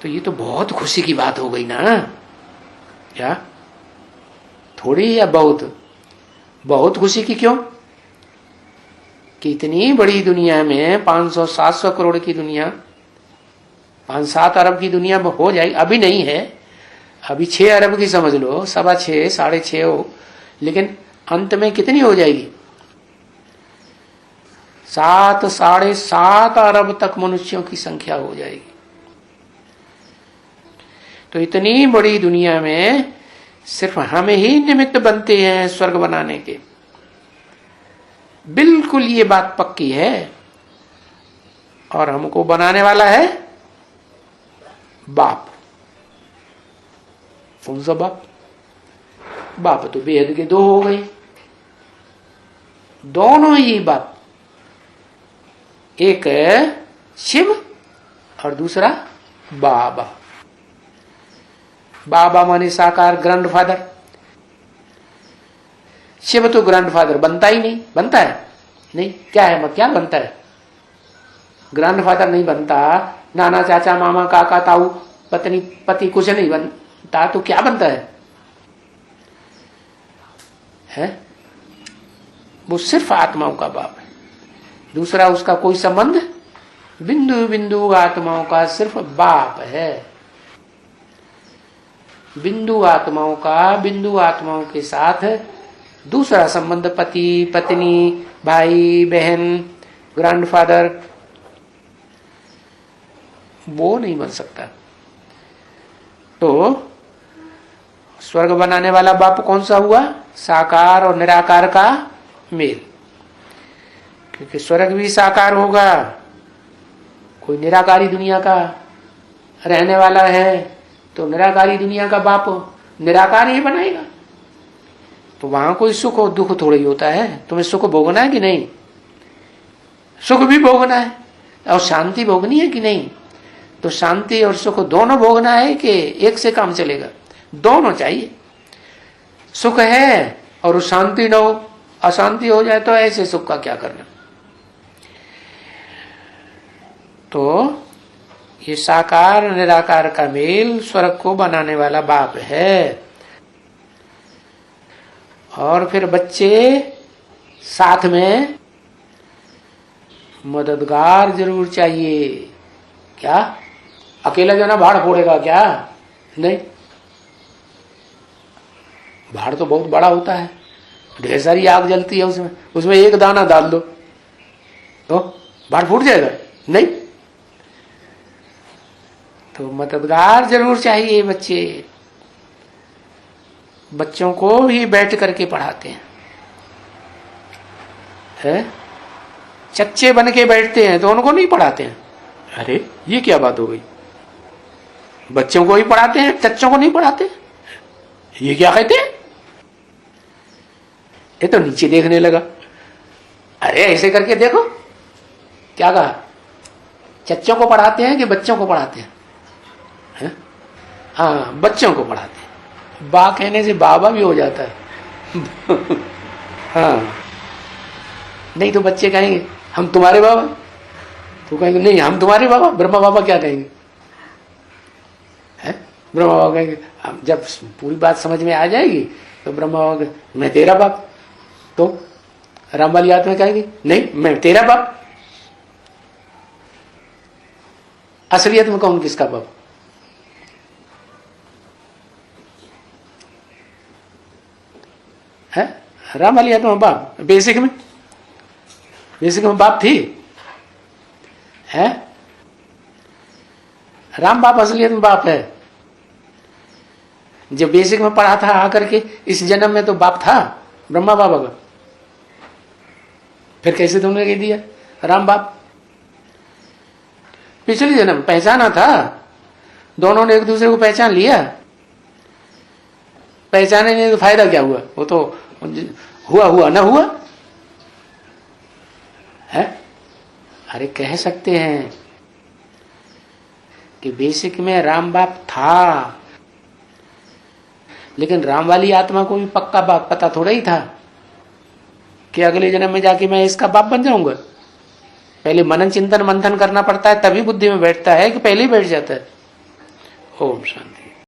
तो ये तो बहुत खुशी की बात हो गई ना। क्या थोड़ी या बहुत? बहुत खुशी की। क्यों? कि इतनी बड़ी दुनिया में 500-700 करोड़ की दुनिया, 5-7 अरब की दुनिया में हो जाएगी। अभी नहीं है, अभी 6 अरब की समझ लो, 6.25 6.5 हो, लेकिन अंत में कितनी हो जाएगी? 7 7.5 अरब तक मनुष्यों की संख्या हो जाएगी। तो इतनी बड़ी दुनिया में सिर्फ हम ही निमित्त बनते हैं स्वर्ग बनाने के। बिल्कुल ये बात पक्की है। और हमको बनाने वाला है बाप। कौन सा बाप? बाप तो बेहद के 2 हो गए, दोनों ही बाप। एक शिव और दूसरा बाबा। बाबा माने साकार, ग्रैंडफादर। शिव तो ग्रैंडफादर बनता ही नहीं। बनता है? नहीं। क्या है? क्या बनता है? ग्रैंडफादर नहीं बनता। नाना, चाचा, मामा, काका, ताऊ, पत्नी, पति कुछ नहीं बनता। तो क्या बनता है? वो सिर्फ आत्माओं का बाप है। दूसरा उसका कोई संबंध, बिंदु बिंदु आत्माओं का सिर्फ बाप है। बिंदु आत्माओं का बिंदु आत्माओं के साथ दूसरा संबंध, पति, पत्नी, भाई, बहन, ग्रैंडफादर, वो नहीं बन सकता। तो स्वर्ग बनाने वाला बाप कौन सा हुआ? साकार और निराकार का मेल। क्योंकि स्वर्ग भी साकार होगा, कोई निराकारी दुनिया का रहने वाला है, तो निराकारी दुनिया का बाप निराकार ही बनाएगा। तो वहां कोई सुख और दुख थोड़ा ही होता है। तुम्हें सुख भोगना है कि नहीं? सुख भी भोगना है। और शांति भोगनी है कि नहीं? तो शांति और सुख दोनों भोगना है कि एक से काम चलेगा? दोनों चाहिए। सुख है और शांति न हो, अशांति हो जाए, तो ऐसे सुख का क्या करना? तो ये साकार निराकार का मेल स्वर्ग को बनाने वाला बाप है। और फिर बच्चे साथ में मददगार जरूर चाहिए। क्या अकेला जो ना भाड़ फोड़ेगा क्या? नहीं। भाड़ तो बहुत बड़ा होता है, ढेर सारी आग जलती है उसमें। उसमें एक दाना डाल दो तो भाड़ फूट जाएगा? नहीं। तो मददगार जरूर चाहिए बच्चे। बच्चों को भी बैठ करके पढ़ाते हैं, चच्चे बन के बैठते हैं तो उनको नहीं पढ़ाते हैं। अरे ये क्या बात हो गई? बच्चों को ही पढ़ाते हैं, चच्चों को नहीं पढ़ाते? ये क्या कहते हैं? ये तो नीचे देखने लगा। अरे ऐसे करके देखो, क्या कहा? चच्चों को पढ़ाते हैं कि बच्चों को पढ़ाते हैं? हाँ, बच्चों को पढ़ाते हैं। बा कहने से बाबा भी हो जाता है। हाँ, नहीं तो बच्चे कहेंगे हम तुम्हारे बाबा, तो कहेंगे नहीं हम तुम्हारे बाबा। ब्रह्मा बाबा क्या कहेंगे? ब्रह्मा बाबा कहेंगे, जब पूरी बात समझ में आ जाएगी तो ब्रह्मा बाबा कहेंगे मैं तेरा बाप। तो राम वाली आत्मा कहेगी नहीं मैं तेरा बाप। असलियत में कौन किसका बाप? है राम वाली आत्मा बाप। बेसिक में बाप थी, है राम बाप असलियत में बाप है। जब बेसिक में पढ़ा था आकर के, इस जन्म में तो बाप था ब्रह्मा बाबा का। फिर कैसे तुमने कह दिया राम बाप? पिछले जन्म पहचाना था, दोनों ने एक दूसरे को पहचान लिया। पहचाने नहीं तो फायदा क्या हुआ? वो तो हुआ ना हुआ है। अरे कह सकते हैं कि बेसिक में राम बाप था, लेकिन राम वाली आत्मा को भी पक्का बाप पता थोड़ा ही था कि अगले जन्म में जाके मैं इसका बाप बन जाऊंगा। पहले मनन चिंतन मंथन करना पड़ता है, तभी बुद्धि में बैठता है कि पहले ही बैठ जाता है। ओम शांति।